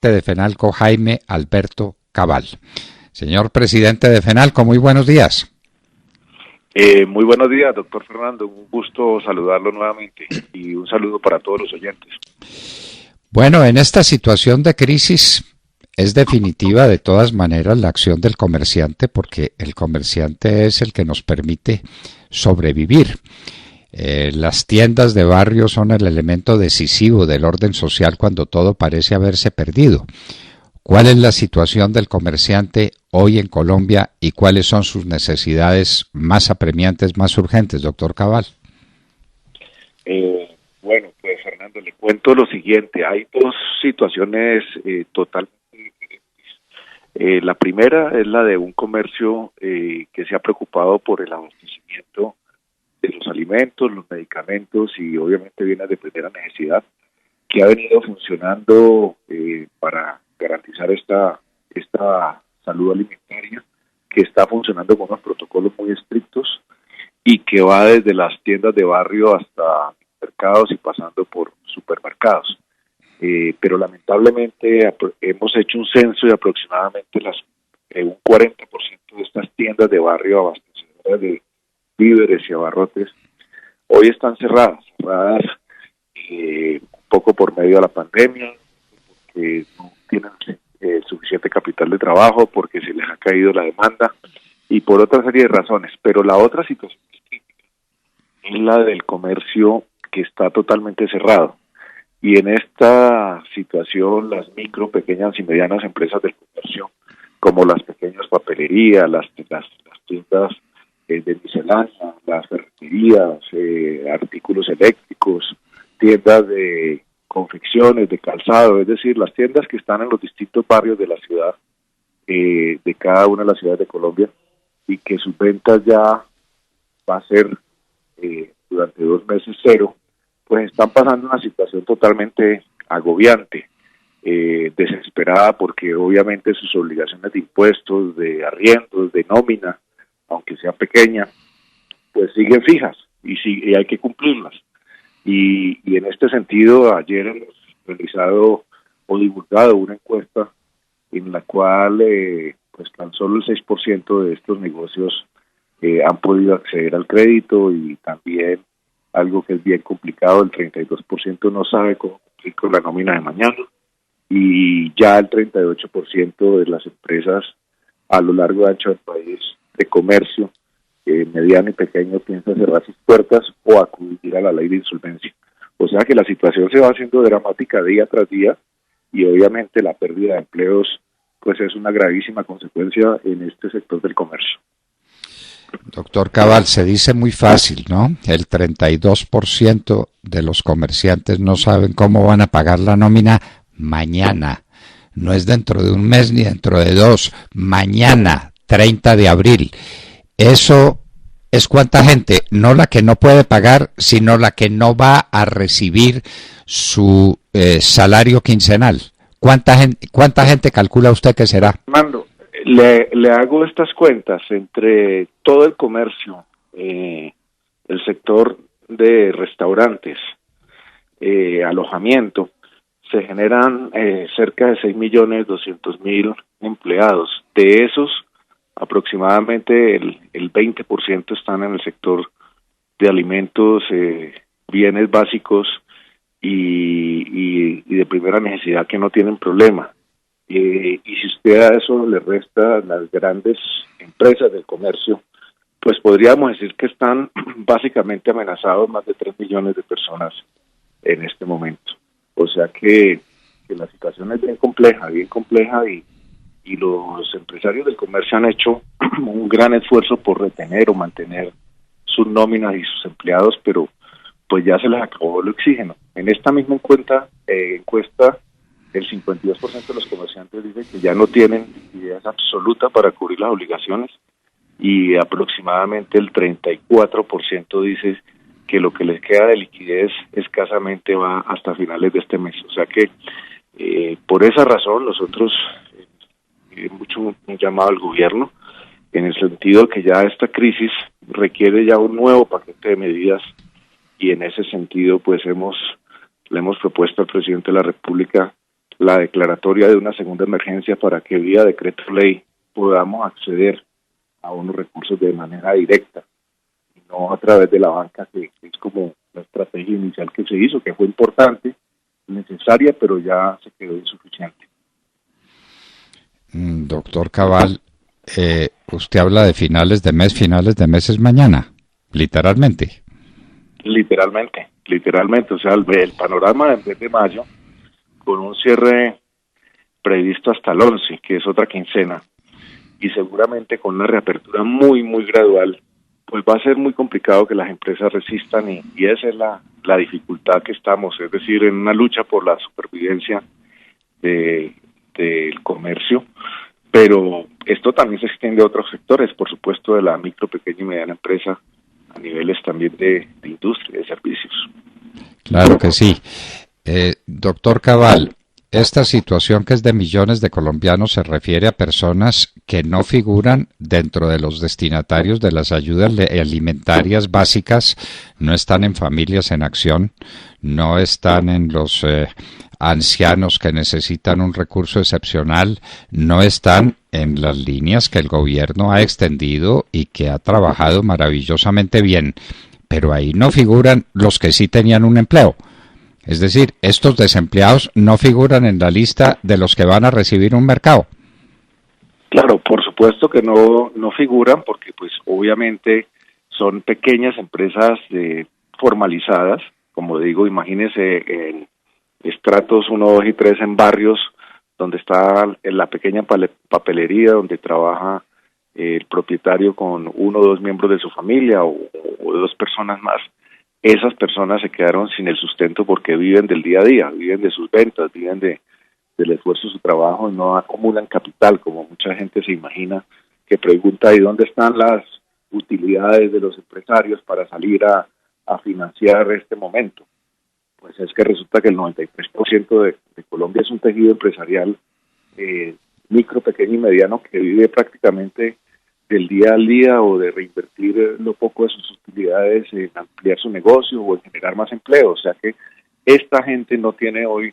de FENALCO, Jaime Alberto Cabal. Señor presidente de FENALCO, muy buenos días. Muy buenos días, doctor Fernando. Un gusto saludarlo nuevamente y un saludo para todos los oyentes. Bueno, en esta situación de crisis es definitiva de todas maneras la acción del comerciante, porque el comerciante es el que nos permite sobrevivir. Las tiendas de barrio son el elemento decisivo del orden social cuando todo parece haberse perdido. ¿Cuál es la situación del comerciante hoy en Colombia y cuáles son sus necesidades más apremiantes, más urgentes, doctor Cabal? Bueno, pues Fernando, le cuento lo siguiente. Hay dos situaciones totalmente diferentes. La primera es la de un comercio que se ha preocupado por el abastecimiento de los alimentos, los medicamentos y obviamente viene de primera necesidad, que ha venido funcionando para garantizar esta salud alimentaria, que está funcionando con unos protocolos muy estrictos y que va desde las tiendas de barrio hasta mercados y pasando por supermercados. Pero lamentablemente hemos hecho un censo y aproximadamente un 40% de estas tiendas de barrio abastecedoras de víveres y abarrotes hoy están cerradas un poco por medio de la pandemia, porque no tienen suficiente capital de trabajo, porque se les ha caído la demanda y por otra serie de razones. Pero la otra situación es la del comercio que está totalmente cerrado. Y en esta situación las micro, pequeñas y medianas empresas del comercio, como las pequeñas papelerías, las tiendas de miscelánea, las ferreterías, artículos eléctricos, tiendas de confecciones, de calzado, es decir, las tiendas que están en los distintos barrios de la ciudad, de cada una de las ciudades de Colombia, y que sus ventas ya va a ser durante 2 meses cero, pues están pasando una situación totalmente agobiante, desesperada, porque obviamente sus obligaciones de impuestos, de arriendos, de nómina, aunque sea pequeña, pues siguen fijas y hay que cumplirlas. Y en este sentido, ayer hemos realizado o divulgado una encuesta en la cual pues tan solo el 6% de estos negocios han podido acceder al crédito, y también algo que es bien complicado, el 32% no sabe cómo cumplir con la nómina de mañana, y ya el 38% de las empresas a lo largo y ancho del país de comercio mediano y pequeño piensa cerrar sus puertas o acudir a la ley de insolvencia. O sea que la situación se va haciendo dramática día tras día, y obviamente la pérdida de empleos pues es una gravísima consecuencia en este sector del comercio. Doctor Cabal, se dice muy fácil, ¿no? El 32% de los comerciantes no saben cómo van a pagar la nómina mañana. No es dentro de un mes ni dentro de 2, mañana, 30 de abril. Eso es cuánta gente, no la que no puede pagar, sino la que no va a recibir su salario quincenal. ¿Cuánta gente calcula usted que será? Mando, le hago estas cuentas entre todo el comercio, el sector de restaurantes, alojamiento, se generan cerca de 6.200.000 empleados. De esos, aproximadamente el 20% están en el sector de alimentos, bienes básicos y de primera necesidad, que no tienen problema. Y si usted a eso le resta las grandes empresas del comercio, pues podríamos decir que están básicamente amenazados más de 3 millones de personas en este momento. O sea que la situación es bien compleja y los empresarios del comercio han hecho un gran esfuerzo por retener o mantener sus nóminas y sus empleados, pero pues ya se les acabó el oxígeno. En esta misma encuesta, el 52% de los comerciantes dicen que ya no tienen liquidez absoluta para cubrir las obligaciones, y aproximadamente el 34% dice que lo que les queda de liquidez escasamente va hasta finales de este mes. O sea que por esa razón nosotros mucho un llamado al gobierno en el sentido que ya esta crisis requiere ya un nuevo paquete de medidas, y en ese sentido pues le hemos propuesto al presidente de la República la declaratoria de una segunda emergencia para que vía decreto ley podamos acceder a unos recursos de manera directa y no a través de la banca, que es como la estrategia inicial que se hizo, que fue importante, necesaria, pero ya se quedó insuficiente. Doctor Cabal, usted habla de finales de mes es mañana, literalmente. Literalmente, o sea, el panorama del mes de mayo, con un cierre previsto hasta el 11, que es otra quincena, y seguramente con una reapertura muy, muy gradual, pues va a ser muy complicado que las empresas resistan y esa es la dificultad que estamos, es decir, en una lucha por la supervivencia del comercio, pero esto también se extiende a otros sectores, por supuesto, de la micro, pequeña y mediana empresa, a niveles también de industria, de servicios. Claro que sí. Doctor Cabal, esta situación que es de millones de colombianos se refiere a personas que no figuran dentro de los destinatarios de las ayudas alimentarias básicas, no están en familias en acción, no están en los ancianos que necesitan un recurso excepcional, no están en las líneas que el gobierno ha extendido y que ha trabajado maravillosamente bien, pero ahí no figuran los que sí tenían un empleo. Es decir, estos desempleados no figuran en la lista de los que van a recibir un mercado. Claro, por supuesto que no figuran porque pues obviamente son pequeñas empresas formalizadas, como digo, imagínese en estratos 1, 2 y 3 en barrios donde está en la pequeña papelería donde trabaja el propietario con 1 o 2 miembros de su familia o 2 personas más. Esas personas se quedaron sin el sustento porque viven del día a día, viven de sus ventas, viven del esfuerzo de su trabajo y no acumulan capital, como mucha gente se imagina, que pregunta, ¿y dónde están las utilidades de los empresarios para salir a financiar este momento? Pues es que resulta que el 93% de Colombia es un tejido empresarial micro, pequeño y mediano que vive prácticamente del día al día o de reinvertir lo poco de sus utilidades en ampliar su negocio o en generar más empleo. O sea que esta gente no tiene hoy,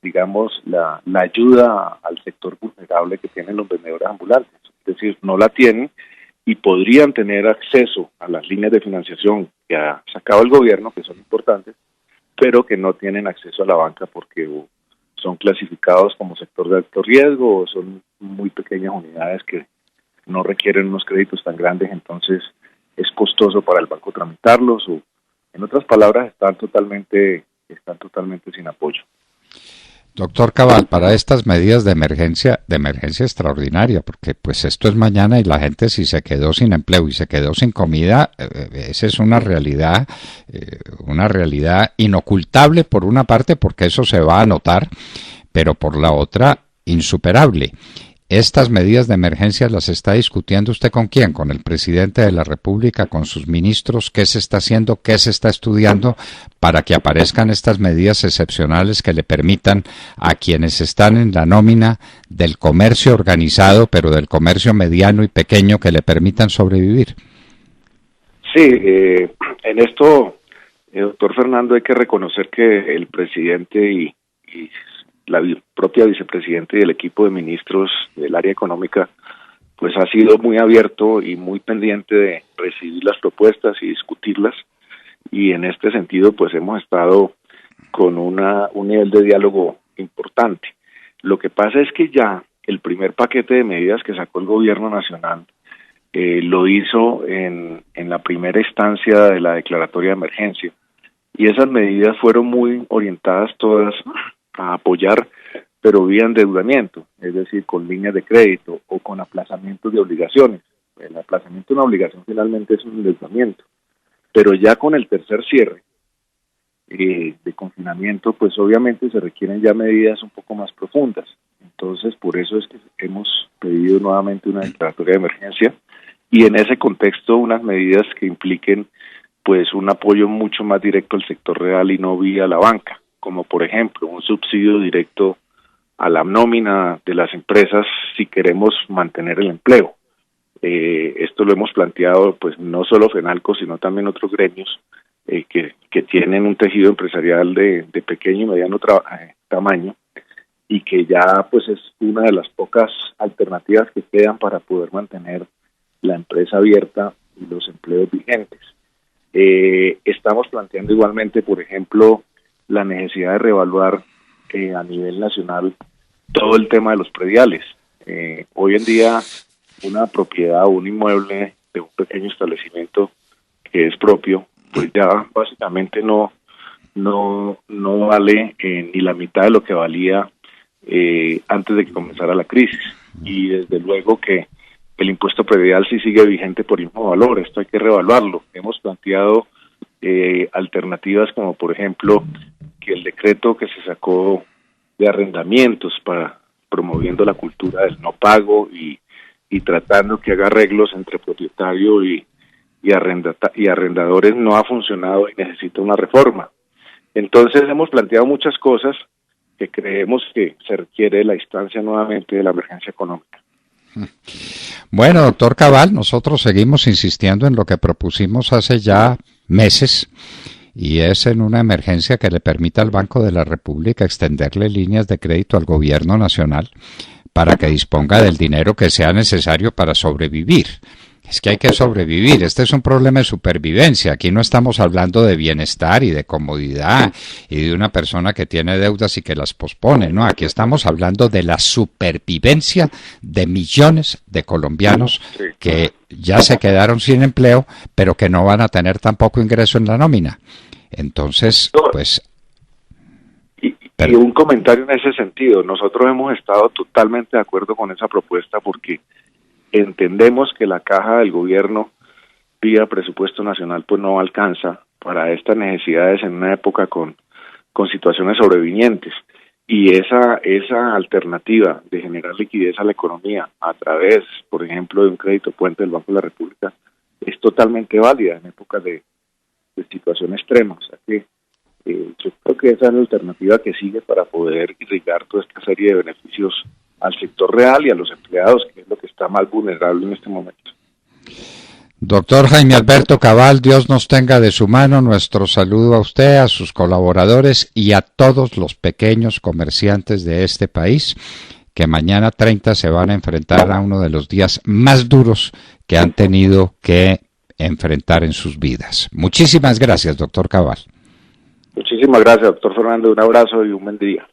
digamos, la ayuda al sector vulnerable que tienen los vendedores ambulantes. Es decir, no la tienen y podrían tener acceso a las líneas de financiación que ha sacado el gobierno, que son importantes, pero que no tienen acceso a la banca porque son clasificados como sector de alto riesgo o son muy pequeñas unidades que no requieren unos créditos tan grandes, entonces es costoso para el banco tramitarlos o, en otras palabras, están totalmente sin apoyo. Doctor Cabal, para estas medidas de emergencia extraordinaria, porque pues esto es mañana y la gente si se quedó sin empleo y se quedó sin comida, esa es una realidad inocultable por una parte, porque eso se va a notar, pero por la otra, insuperable. Estas medidas de emergencia las está discutiendo usted ¿con quién? ¿Con el presidente de la República, con sus ministros? ¿Qué se está haciendo? ¿Qué se está estudiando para que aparezcan estas medidas excepcionales que le permitan a quienes están en la nómina del comercio organizado, pero del comercio mediano y pequeño, que le permitan sobrevivir? Sí, en esto, doctor Fernando, hay que reconocer que el presidente y la propia vicepresidenta y el equipo de ministros del área económica pues ha sido muy abierto y muy pendiente de recibir las propuestas y discutirlas, y en este sentido pues hemos estado con un nivel de diálogo importante. Lo que pasa es que ya el primer paquete de medidas que sacó el gobierno nacional lo hizo en la primera instancia de la declaratoria de emergencia, y esas medidas fueron muy orientadas todas a apoyar, pero vía endeudamiento, es decir, con líneas de crédito o con aplazamientos de obligaciones. El aplazamiento de una obligación finalmente es un endeudamiento, pero ya con el tercer cierre de confinamiento, pues obviamente se requieren ya medidas un poco más profundas. Entonces, por eso es que hemos pedido nuevamente una declaratoria de emergencia y en ese contexto unas medidas que impliquen pues un apoyo mucho más directo al sector real y no vía la banca, como por ejemplo un subsidio directo a la nómina de las empresas si queremos mantener el empleo. Esto lo hemos planteado pues no solo FENALCO, sino también otros gremios que tienen un tejido empresarial de pequeño y mediano tamaño, y que ya pues es una de las pocas alternativas que quedan para poder mantener la empresa abierta y los empleos vigentes. Estamos planteando igualmente, por ejemplo, la necesidad de reevaluar a nivel nacional todo el tema de los prediales. Hoy en día una propiedad o un inmueble de un pequeño establecimiento que es propio, pues ya básicamente no vale ni la mitad de lo que valía antes de que comenzara la crisis. Y desde luego que el impuesto predial sí sigue vigente por mismo valor. Esto hay que reevaluarlo. Hemos planteado alternativas como, por ejemplo, que el decreto que se sacó de arrendamientos para promoviendo la cultura del no pago y tratando que haga arreglos entre propietario y arrendadores no ha funcionado y necesita una reforma. Entonces hemos planteado muchas cosas que creemos que se requiere de la instancia nuevamente de la emergencia económica. Bueno, doctor Cabal, nosotros seguimos insistiendo en lo que propusimos hace ya meses, y es en una emergencia que le permita al Banco de la República extenderle líneas de crédito al gobierno nacional para que disponga del dinero que sea necesario para sobrevivir. Es que hay que sobrevivir, este es un problema de supervivencia, aquí no estamos hablando de bienestar y de comodidad y de una persona que tiene deudas y que las pospone, no, aquí estamos hablando de la supervivencia de millones de colombianos que ya se quedaron sin empleo, pero que no van a tener tampoco ingreso en la nómina. Entonces, pues... Y un comentario en ese sentido, nosotros hemos estado totalmente de acuerdo con esa propuesta porque entendemos que la caja del gobierno vía presupuesto nacional pues no alcanza para estas necesidades en una época con situaciones sobrevinientes, y esa alternativa de generar liquidez a la economía a través, por ejemplo, de un crédito puente del Banco de la República es totalmente válida en épocas de situación extrema. O sea que yo creo que esa es la alternativa que sigue para poder irrigar toda esta serie de beneficios al sector real y a los empleados, que es lo que está más vulnerable en este momento. Doctor Jaime Alberto Cabal, Dios nos tenga de su mano. Nuestro saludo a usted, a sus colaboradores y a todos los pequeños comerciantes de este país que mañana 30 se van a enfrentar a uno de los días más duros que han tenido que enfrentar en sus vidas. Muchísimas gracias, doctor Cabal. Muchísimas gracias, doctor Fernando. Un abrazo y un buen día.